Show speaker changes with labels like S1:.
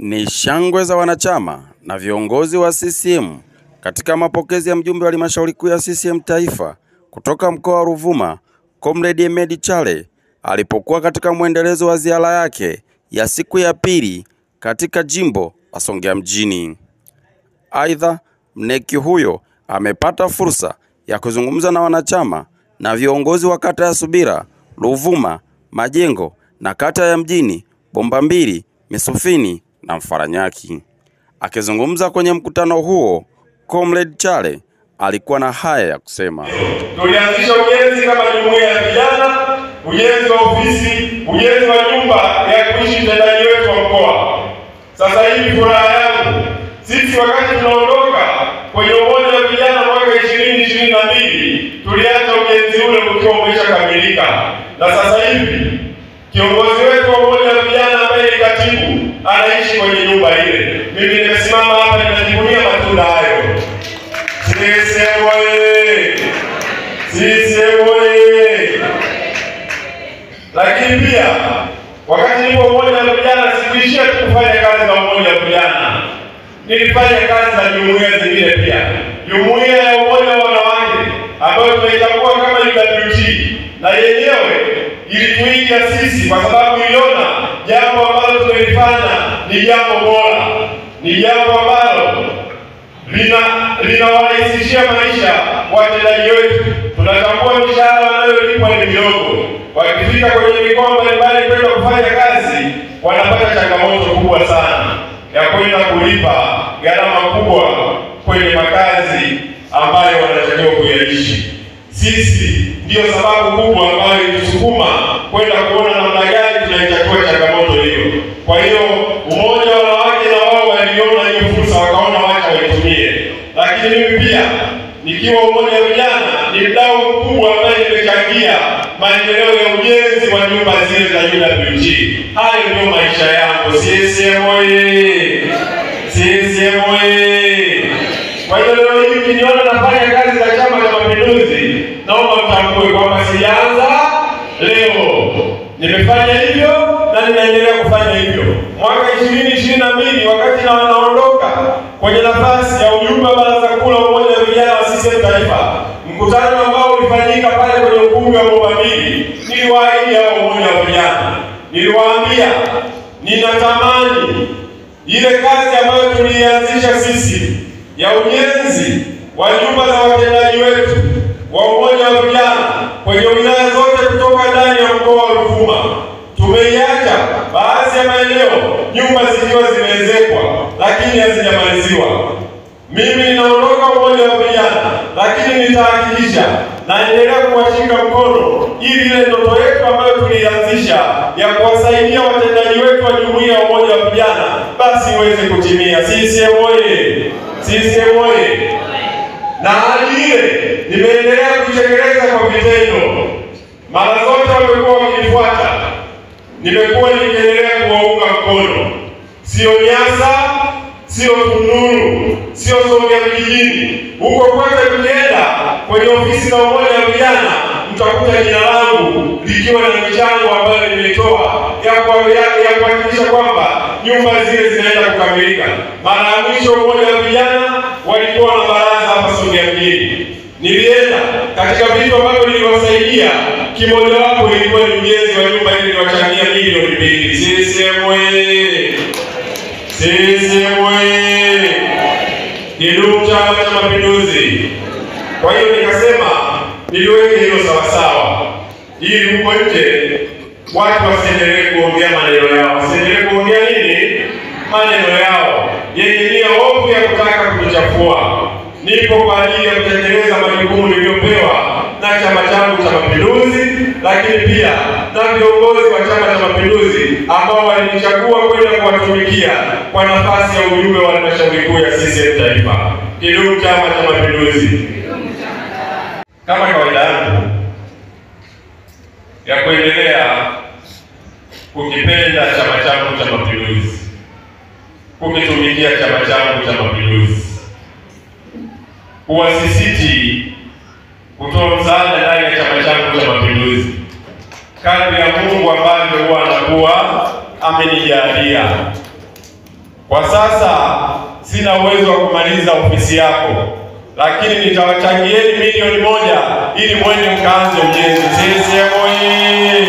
S1: Ni shangwe za wanachama na viongozi wa CCM katika mapokezi ya mjumbe wa halmashauri kuu ya CCM Taifa kutoka mkoa wa Ruvuma, Comrade Emedi Chale, alipokuwa katika mwendelezo wa ziara yake ya siku ya pili katika jimbo la Songea mjini. Aidha, mneki huyo amepata fursa ya kuzungumza na wanachama na viongozi wa kata ya Subira, Ruvuma, Majengo na kata ya mjini Bomba Mbili, Misufini na Mfaranyaki. Akizungumza kwenye mkutano huo, Comrade Chale alikuwa na haya ya kusema.
S2: Tulianzisha ujenzi kama jumuiya ya vijana, ujenzi wa ofisi, ujenzi wa nyumba ya kuishi mtendaji wetu wa mkoa. Sasa hivi furaha yangu, sisi wakati tunaondoka kwenye umoja wa vijana mwaka 2022, tulianza ujenzi ule ukiwa umeshakamilika. Na sasa hivi kiongozi wetu wa umoja wa vijana ambaye ni katibu anaishi kwenye nyumba ile. Mimi nimesimama hapa ninajivunia matunda hayo. CCM oyee! CCM oyee! Lakini pia wakati nipo umoja wa vijana sikuishia kufanya kazi na umoja wa vijana. Nilifanya kazi na jumuiya zingine pia. Jumuiya ya umoja wa wanawake ambayo tunaitambua kama UWT, na yenyewe ilituiga sisi kwa sababu iliona jambo ambalo tumelifanya ni jambo bora, ni jambo ambalo linawarahisishia maisha watendaji wetu. Tunatambua mishahara wanayolipwa ni midogo. Wakifika kwenye mikoa mbalimbali kwenda kufanya kazi, wanapata changamoto kubwa sana ya kwenda kulipa gharama kubwa kwenye makazi ambayo wanatakiwa kuyaishi. Sisi ndio sababu kubwa ambayo itusukuma kwenda kuona namna gani tunaitatua changamoto hiyo. Kwa hiyo umoja wa wanawake na wao waliona hiyo fursa, wakaona wacha waitumie. Lakini mimi pia nikiwa umoja wa vijana ni mdau mkubwa ambaye nimechangia maendeleo ya ujenzi wa nyumba zile za UWT. Hayo ndio maisha yangu. CCM oyee! CCM oyee! Kwa hiyo leo hii ukiniona nafanya kazi za Chama cha Mapinduzi, naomba mtambue kwamba sijaanza leo. Nimefanya hivyo na ninaendelea kufanya hivyo. Mwaka 2022 wakati naondoka kwenye nafasi ya ujumbe wa baraza kuu la umoja wa vijana wa CCM Taifa, mkutano ambao ulifanyika pale kwenye ukumbi wa Bomba Mbili, niliwaahidi hao umoja wa vijana. Niliwaambia ninatamani ile kazi ambayo tulianzisha sisi ya ujenzi wa nyumba za watendaji wetu wa umoja wa vijana kwenye wilaya zote kutoka ndani ya mkoa wa Ruvuma. Tumeiacha baadhi ya maeneo nyumba zikiwa zimeezekwa lakini hazijamaliziwa. Mimi ninaondoka umoja wa vijana, lakini nitahakikisha naendelea kuwashika mkono ili ile ndoto yetu ambayo tulianzisha ya kuwasaidia watendaji wetu wa jumuiya ya umoja wa vijana basi iweze kutimia. CCM oyee! CCM oyee! Na hali ile nimeendelea kutekeleza kwa vitendo. Mara zote wamekuwa wakinifuata, nimekuwa nikiendelea kuwaunga mkono. Sio Nyasa, sio Tunduru, sio Songea mjini. Huko kote tukienda kwenye ofisi za umoja wa vijana, mtakuta jina langu likiwa na michango ambayo nimetoa ya kuhakikisha kwamba nyumba zile zinaenda kukamilika. Mara ya mwisho umoja wa vijana walikuwa na baraza hapa Songea mjini. Nilienda katika vitu ambavyo niliwasaidia, kimoja wapo ilikuwa ni ujenzi wa nyumba ili niwachangia milioni 2. CCM oyee! CCM oyee! Kidumu Chama cha Mapinduzi! Kwa hiyo nikasema niliweke hilo sawasawa, ili huko nje watu wasiendelee kuongea maneno yao. Wasiendelee kuongea nini? Maneno yao yenye nia ovu ya kutaka kuchafua. Nipo kwa ajili ya kutekeleza majukumu niliyopewa na Chama changu cha Mapinduzi, lakini pia na viongozi wa Chama cha Mapinduzi ambao walinichagua kwenda kuwatumikia kwa nafasi ya ujumbe wa halmashauri kuu ya CCM Taifa. Kidumu Chama cha Mapinduzi! Kama kawaida yangu ya kuendelea kukipenda Chama changu cha Mapinduzi, kukitumikia Chama changu cha Mapinduzi, kuwasisiti kutoa msaada ndani ya Chama changu cha Mapinduzi kadri ya Mungu ambavyo huwa anakuwa amenijalia. Kwa sasa sina uwezo wa kumaliza ofisi yako, lakini nitawachangieni milioni 1 ili mwende mkaanze ujenzi. CCM oyee!